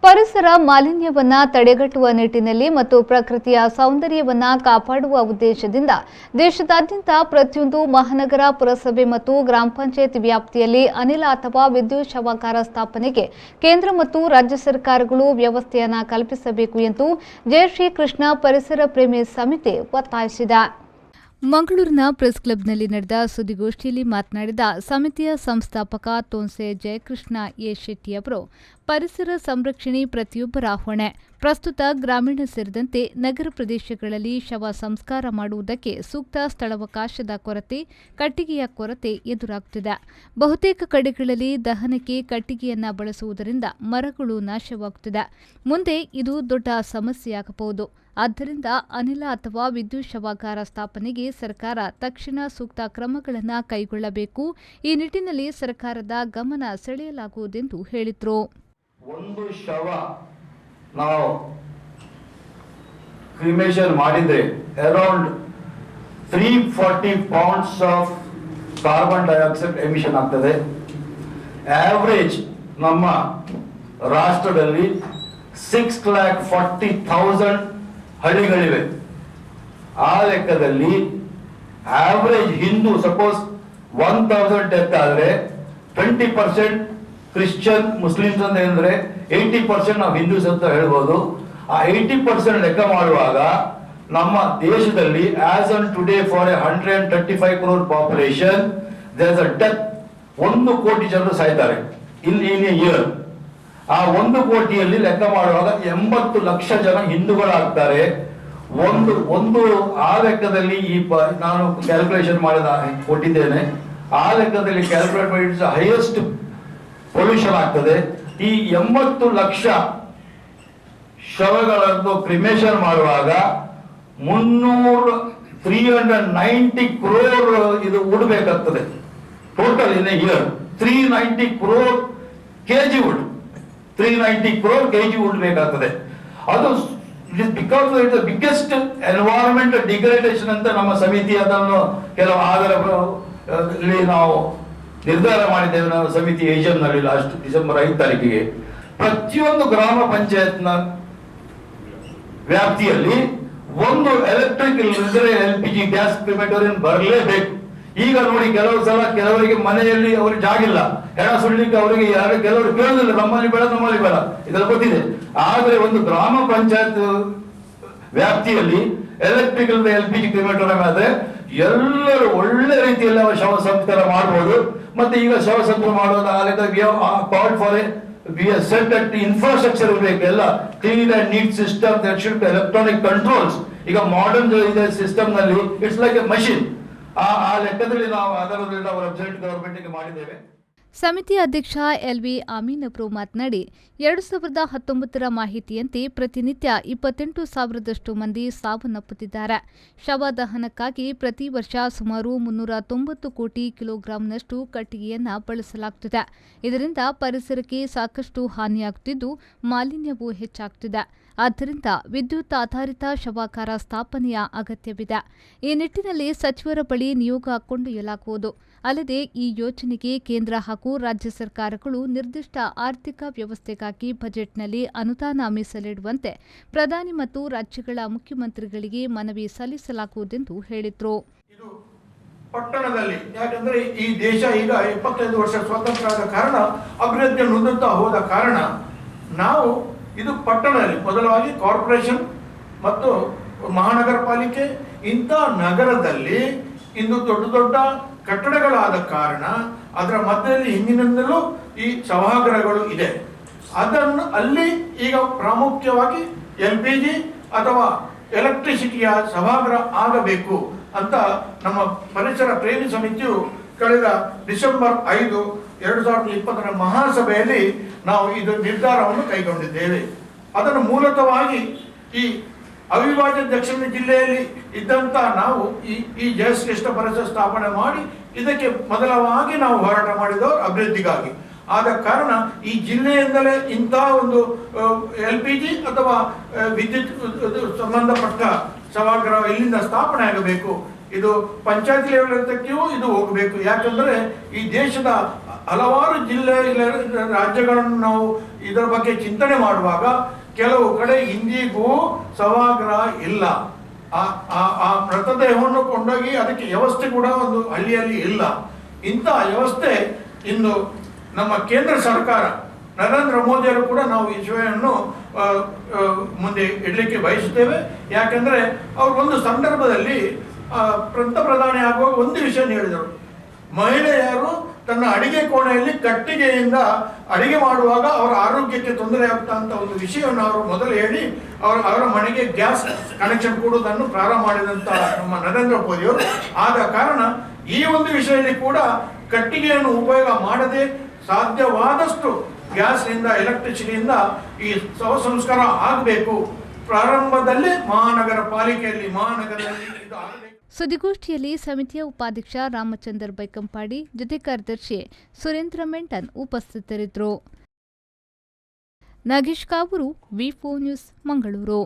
ಪರಿಸರ ಮಾಲಿನ್ಯವನ್ನ ತಡೆಗಟ್ಟುವ ನಿಟ್ಟಿನಲ್ಲಿ ಮತ್ತು ಪ್ರಕೃತಿಯ ಸೌಂದರ್ಯವನ್ನ ಕಾಪಾಡುವ ಉದ್ದೇಶದಿಂದ ದೇಶದಾದ್ಯಂತ ಪ್ರತಿಯೊಂದು ಮಹಾನಗರ ಪುರಸಭೆ ಮತ್ತು ಗ್ರಾಮ ಪಂಚಾಯತ್ ವ್ಯಾಪ್ತಿಯಲ್ಲಿ ಅನಿಲ ಅಥವಾ ವಿದ್ಯುತ್ ಶವಾಗಾರ ಸ್ಥಾಪನೆಗೆ ಕೇಂದ್ರ ಮತ್ತು ರಾಜ್ಯ ಸರ್ಕಾರಗಳು ವ್ಯವಸ್ಥೆಯನ್ನು ಕಲ್ಪಿಸಬೇಕು ಎಂದು ಜಯಶ್ರೀಕೃಷ್ಣ ಪರಿಸರ ಪ್ರೇಮಿ ಸಮಿತಿ ಒತ್ತಾಯಿಸಿದೆ. ಮಂಗಳೂರಿನ ಪ್ರೆಸ್ ಕ್ಲಬ್ನಲ್ಲಿ ನಡೆದ ಸುದ್ದಿಗೋಷ್ಠಿಯಲ್ಲಿ ಮಾತನಾಡಿದ ಸಮಿತಿಯ ಸಂಸ್ಥಾಪಕ ತೋನ್ಸೆ ಜಯಕೃಷ್ಣ ಎ ಶೆಟ್ಟಿ ಅವರು, ಪರಿಸರ ಸಂರಕ್ಷಣೆ ಪ್ರತಿಯೊಬ್ಬರ ಹೊಣೆ. ಪ್ರಸ್ತುತ ಗ್ರಾಮೀಣ ಸೇರಿದಂತೆ ನಗರ ಪ್ರದೇಶಗಳಲ್ಲಿ ಶವ ಸಂಸ್ಕಾರ ಮಾಡುವುದಕ್ಕೆ ಸೂಕ್ತ ಸ್ಥಳಾವಕಾಶದ ಕೊರತೆ, ಕಟ್ಟಿಗೆಯ ಕೊರತೆ ಎದುರಾಗುತ್ತಿದೆ. ಬಹುತೇಕ ಕಡೆಗಳಲ್ಲಿ ದಹನಕ್ಕೆ ಕಟ್ಟಿಗೆಯನ್ನ ಬಳಸುವುದರಿಂದ ಮರಗಳು ನಾಶವಾಗುತ್ತಿದೆ. ಮುಂದೆ ಇದು ದೊಡ್ಡ ಸಮಸ್ಯೆಯಾಗಬಹುದು. ಆದ್ದರಿಂದ ಅನಿಲ ಅಥವಾ ವಿದ್ಯುತ್ ಶವಾಗಾರ ಸ್ಥಾಪನೆಗೆ ಸರ್ಕಾರ ತಕ್ಷಣ ಸೂಕ್ತ ಕ್ರಮಗಳನ್ನು ಕೈಗೊಳ್ಳಬೇಕು. ಈ ನಿಟ್ಟಿನಲ್ಲಿ ಸರ್ಕಾರದ ಗಮನ ಸೆಳೆಯಲಾಗುವುದೆಂದು ಹೇಳಿದರು. ಒಂದು ಶವ ನಾವು ಕ್ರಿಮೇಷನ್ ಮಾಡಿದ್ರೆ around 340 pounds of carbon dioxide emission ಆಗ್ತದೆ. ಆವರೇಜ್ ನಮ್ಮ ರಾಷ್ಟ್ರದಲ್ಲಿ 6,40,000 ಹಳ್ಳಿಗಳಿವೆ. ಆ ಲೆಕ್ಕದಲ್ಲಿ ಆವರೇಜ್ ಹಿಂದೂ ಸಪೋಸ್ 1,000 ಡೆತ್ ಆದರೆ 20% ಕ್ರಿಶ್ಚಿಯನ್ ಮುಸ್ಲಿಮ್ಸ್ ಅಂತ ಹೇಳಿದ್ರೆ 80% ನಾವು ಹಿಂದೂಸ್ ಅಂತ ಹೇಳ್ಬೋದು. ಆ 80% ಲೆಕ್ಕ ಮಾಡುವಾಗ ನಮ್ಮ ದೇಶದಲ್ಲಿ as on today for 135 crore population there is a death. 1 ಕೋಟಿ ಜನರು ಸಾಯ್ತಾರೆ ಇನ್ ಇಯರ್. ಆ 1 ಕೋಟಿಯಲ್ಲಿ ಲೆಕ್ಕ ಮಾಡುವಾಗ 80 ಲಕ್ಷ ಜನ ಹಿಂದೂಗಳಾಗ್ತಾರೆ. ಒಂದು ಆ ಲೆಕ್ಕದಲ್ಲಿ ನಾನು ಕ್ಯಾಲ್ಕುಲೇಷನ್ ಮಾಡಿದ ಕೊಟ್ಟಿದ್ದೇನೆ. ಆ ಲೆಕ್ಕದಲ್ಲಿ ಕ್ಯಾಲ್ಕುಲೇಟ್ ಮಾಡಿ ಹೈಯೆಸ್ಟ್ ಪೊಲ್ಯೂಷನ್ ಆಗ್ತದೆ. ಈ 80 ಲಕ್ಷ ಶವಗಳನ್ನು ಕ್ರಿಮೇಷನ್ ಮಾಡುವಾಗ 390 crore ಇದು ಉಡಬೇಕಾಗ್ತದೆ total in year. 390 crore kg wood 390 crore kg wood ಬೇಕಾಗ್ತದೆ. ಅದು because it the biggest environment degradation ಅಂತ ನಮ್ಮ ಸಮಿತಿ ಅದನ್ನು ಕೆಲವು ಆಧಾರದಲ್ಲಿ ನಾವು ನಿರ್ಧಾರ ಮಾಡಿದ್ದೇವೆ. ನಾವು ಸಮಿತಿ ಏಜೆಂಟ್ನಲ್ಲಿ ಲಾಸ್ಟ್ ಡಿಸೆಂಬರ್ 5 ತಾರೀಕಿಗೆ ಪ್ರತಿಯೊಂದು ಗ್ರಾಮ ಪಂಚಾಯತ್ನ ವ್ಯಾಪ್ತಿಯಲ್ಲಿ ಒಂದು ಎಲೆಕ್ಟ್ರಿಕ್ ಇಲ್ಲದ್ರೆ LPG ಗ್ಯಾಸ್ ಕ್ರಿಮೇಟೋರಿಯಂ ಬರಲೇಬೇಕು. ಈಗ ನೋಡಿ, ಕೆಲವು ಸಲ ಕೆಲವರಿಗೆ ಮನೆಯಲ್ಲಿ ಅವ್ರಿಗೆ ಜಾಗಿಲ್ಲ, ಹೆಣ ಸುಳ್ಳಿಕ್ಕೆ ಅವರಿಗೆ ಕೆಲವರು ಕೇಳುದಿಲ್ಲ, ನಮ್ಮಲ್ಲಿ ಬೇಡ ಇದೆಲ್ಲ ಗೊತ್ತಿದೆ. ಆದ್ರೆ ಒಂದು ಗ್ರಾಮ ಪಂಚಾಯತ್ ವ್ಯಾಪ್ತಿಯಲ್ಲಿ ಎಲೆಕ್ಟ್ರಿಕಲ್ LPG ಕ್ರಿಮೇಟೋರಿಯಂ ಆದ್ರೆ ಎಲ್ಲರೂ ಒಳ್ಳೆ ರೀತಿಯಲ್ಲಿ ಅವರ ಶವ ಸಂಸ್ಕಾರ ಮಾಡಬಹುದು. ಮತ್ತೆ ಈಗ ಶವ ಸಂಸ್ಕಾರ ಮಾಡೋದು ಸೆಟ್ ಅಟ್ ಇನ್ಫ್ರಾಸ್ಟ್ರಕ್ಚರ್ ಇರಬೇಕು, ಎಲ್ಲ clean and neat system, that should be electronic controls. ಈಗ ಮಾಡರ್ನ್ ಇದೆ ಸಿಸ್ಟಮ್ ನಲ್ಲಿ, ಇಟ್ಸ್ ಲೈಕ್ ಎ ಮಷಿನ್. ಆ ಲೆಕ್ಕದಲ್ಲಿ ನಾವು ಆಧಾರದಲ್ಲಿ ನಾವು ವೆಬ್ಸೈಟ್ ಗವರ್ಮೆಂಟ್ಗೆ ಮಾಡಿದ್ದೇವೆ. ಸಮಿತಿ ಅಧ್ಯಕ್ಷ LV ಅಮೀನ್ ಅವರು ಮಾತನಾಡಿ, 2019ರ ಮಾಹಿತಿಯಂತೆ ಪ್ರತಿನಿತ್ಯ 28,000ದಷ್ಟು ಮಂದಿ ಸಾವನ್ನಪ್ಪುತ್ತಿದ್ದಾರೆ. ಶವ ದಹನಕ್ಕಾಗಿ ಪ್ರತಿ ವರ್ಷ ಸುಮಾರು 390 ಕೋಟಿ ಕಿಲೋಗ್ರಾಂನಷ್ಟು ಕಟ್ಟಿಗೆಯನ್ನು ಬಳಸಲಾಗುತ್ತಿದೆ. ಇದರಿಂದ ಪರಿಸರಕ್ಕೆ ಸಾಕಷ್ಟು ಹಾನಿಯಾಗುತ್ತಿದ್ದು ಮಾಲಿನ್ಯವೂ ಹೆಚ್ಚಾಗುತ್ತಿದೆ. ಆದ್ದರಿಂದ ವಿದ್ಯುತ್ ಆಧಾರಿತ ಶವಾಗಾರ ಸ್ಥಾಪನೆಯ ಅಗತ್ಯವಿದೆ. ಈ ನಿಟ್ಟಿನಲ್ಲಿ ಸಚಿವರ ಬಳಿ ನಿಯೋಗ ಕೊಂಡೊಯ್ಯಲಾಗುವುದು. ಅಲ್ಲದೆ ಈ ಯೋಜನೆಗೆ ಕೇಂದ್ರ ಹಾಗೂ ರಾಜ್ಯ ಸರ್ಕಾರಗಳು ನಿರ್ದಿಷ್ಟ ಆರ್ಥಿಕ ವ್ಯವಸ್ಥೆಗಾಗಿ ಬಜೆಟ್ನಲ್ಲಿ ಅನುದಾನ ಮೀಸಲಿಡುವಂತೆ ಪ್ರಧಾನಿ ಮತ್ತು ರಾಜ್ಯಗಳ ಮುಖ್ಯಮಂತ್ರಿಗಳಿಗೆ ಮನವಿ ಸಲ್ಲಿಸಲಾಗುವುದೆಂದು ಹೇಳಿದರು. ಇದು ಪಟ್ಟಣದಲ್ಲಿ, ಯಾಕಂದ್ರೆ ಈ ದೇಶ ಈಗ 25 ವರ್ಷ ಸ್ವಾತಂತ್ರ್ಯ ಆದ ಕಾರಣ, ಅಭಿವೃದ್ಧಿ ನುಗ್ಗುತ್ತಾ ಹೋದ ಕಾರಣ ನಾವು ಇದು ಪಟ್ಟಣದಲ್ಲಿ ಮೊದಲವಾಗಿ ಕಾರ್ಪೊರೇಷನ್ ಮತ್ತು ಮಹಾನಗರ ಪಾಲಿಕೆ ಇಂಥ ನಗರದಲ್ಲಿ ಇಂದು ದೊಡ್ಡ ದೊಡ್ಡ ಕಟ್ಟಡಗಳಾದ ಕಾರಣ ಅದರ ಮಧ್ಯದಲ್ಲಿ ಹಿಂದಿನಿಂದಲೂ ಈ ಸಭಾಗೃಹಗಳು ಇದೆ. ಅದನ್ನು ಅಲ್ಲಿ ಈಗ ಪ್ರಾಮುಖ್ಯವಾಗಿ LPG ಅಥವಾ ಎಲೆಕ್ಟ್ರಿಸಿಟಿಯ ಸಭಾಗೃಹ ಆಗಬೇಕು ಅಂತ ನಮ್ಮ ಪರಿಸರ ಪ್ರೇಮಿ ಸಮಿತಿಯು ಕಳೆದ ಡಿಸೆಂಬರ್ 5, 2020ರ ಮಹಾಸಭೆಯಲ್ಲಿ ನಾವು ಇದು ನಿರ್ಧಾರವನ್ನು ಕೈಗೊಂಡಿದ್ದೇವೆ. ಅದನ್ನು ಮೂಲತಃವಾಗಿ ಈ ಅವಿಭಾಜ್ಯ ದಕ್ಷಿಣ ಜಿಲ್ಲೆಯಲ್ಲಿ ಇದ್ದಂತ ನಾವು ಈ ಜಯಶ್ರೇಷ್ಠ ಪರಿಸರ ಸ್ಥಾಪನೆ ಮಾಡಿ ಇದಕ್ಕೆ ಮೊದಲವಾಗಿ ನಾವು ಹೋರಾಟ ಮಾಡಿದವರು ಅಭಿವೃದ್ಧಿಗಾಗಿ. ಆದ ಕಾರಣ ಈ ಜಿಲ್ಲೆಯಿಂದಲೇ ಇಂತಹ ಒಂದು LPG ಅಥವಾ ವಿದ್ಯುತ್ ಸಂಬಂಧಪಟ್ಟ ಸಭಾಗೃಹ ಇಲ್ಲಿಂದ ಸ್ಥಾಪನೆ ಆಗಬೇಕು. ಇದು ಪಂಚಾಯತ್ ಲೆವೆಲ್ ಹಂತಕ್ಕೂ ಇದು ಹೋಗಬೇಕು. ಯಾಕಂದ್ರೆ ಈ ದೇಶದ ಹಲವಾರು ಜಿಲ್ಲೆ ರಾಜ್ಯಗಳನ್ನು ನಾವು ಇದರ ಬಗ್ಗೆ ಚಿಂತನೆ ಮಾಡುವಾಗ ಕೆಲವು ಕಡೆ ಇಂದಿಗೂ ಸಭಾಗೃಹ ಇಲ್ಲ. ಆ ಮೃತದೇಹವನ್ನು ಕೊಂಡೋಗಿ ಅದಕ್ಕೆ ವ್ಯವಸ್ಥೆ ಕೂಡ ಒಂದು ಹಳ್ಳಿಯಲ್ಲಿ ಇಲ್ಲ. ಇಂಥ ವ್ಯವಸ್ಥೆ ಇಂದು ನಮ್ಮ ಕೇಂದ್ರ ಸರ್ಕಾರ ನರೇಂದ್ರ ಮೋದಿಯವರು ಕೂಡ ನಾವು ಈ ವಿಷಯವನ್ನು ಮುಂದೆ ಇಡಲಿಕ್ಕೆ ಬಯಸುತ್ತೇವೆ. ಯಾಕೆಂದರೆ ಅವರು ಒಂದು ಸಂದರ್ಭದಲ್ಲಿ ಪ್ರಧಾನಿ ಆಗುವಾಗ ಒಂದು ವಿಷಯ ಹೇಳಿದರು, ಮಹಿಳೆಯರು ತನ್ನ ಅಡಿಗೆ ಕೋಣೆಯಲ್ಲಿ ಕಟ್ಟಿಗೆಯಿಂದ ಅಡಿಗೆ ಮಾಡುವಾಗ ಅವರ ಆರೋಗ್ಯಕ್ಕೆ ತೊಂದರೆ ಆಗ್ತಾ ಅಂತ ಒಂದು ವಿಷಯವನ್ನು ಅವರು ಮೊದಲು ಹೇಳಿ ಅವರ ಮನೆಗೆ ಗ್ಯಾಸ್ ಕನೆಕ್ಷನ್ ಕೊಡುವುದನ್ನು ಪ್ರಾರಂಭ ಮಾಡಿದಂಥ ನಮ್ಮ ನರೇಂದ್ರ ಮೋದಿಯವರು. ಆದ ಕಾರಣ ಈ ಒಂದು ವಿಷಯದಲ್ಲಿ ಕೂಡ ಕಟ್ಟಿಗೆಯನ್ನು ಉಪಯೋಗ ಮಾಡದೆ ಸಾಧ್ಯವಾದಷ್ಟು ಗ್ಯಾಸ್ನಿಂದ ಎಲೆಕ್ಟ್ರಿಸಿಟಿಯಿಂದ ಈ ಶವ ಸಂಸ್ಕಾರ ಆಗಬೇಕು. ಪ್ರಾರಂಭದಲ್ಲೇ ಮಹಾನಗರ ಪಾಲಿಕೆಯಲ್ಲಿ ಮಹಾನಗರದಲ್ಲಿ ಇದು ಆಗಬೇಕು. ಸುದ್ದಿಗೋಷ್ಠಿಯಲ್ಲಿ ಸಮಿತಿಯ ಉಪಾಧ್ಯಕ್ಷ ರಾಮಚಂದ್ರ ಬೈಕಂಪಾಡಿ, ಜೊತೆ ಕಾರ್ಯದರ್ಶಿ ಸುರೇಂದ್ರ ಮೆಂಟನ್ ಉಪಸ್ಥಿತರಿದ್ದರು. ನಾಗೇಶ್ ಕಾವೂರು, ವಿ4 ನ್ಯೂಸ್, ಮಂಗಳೂರು.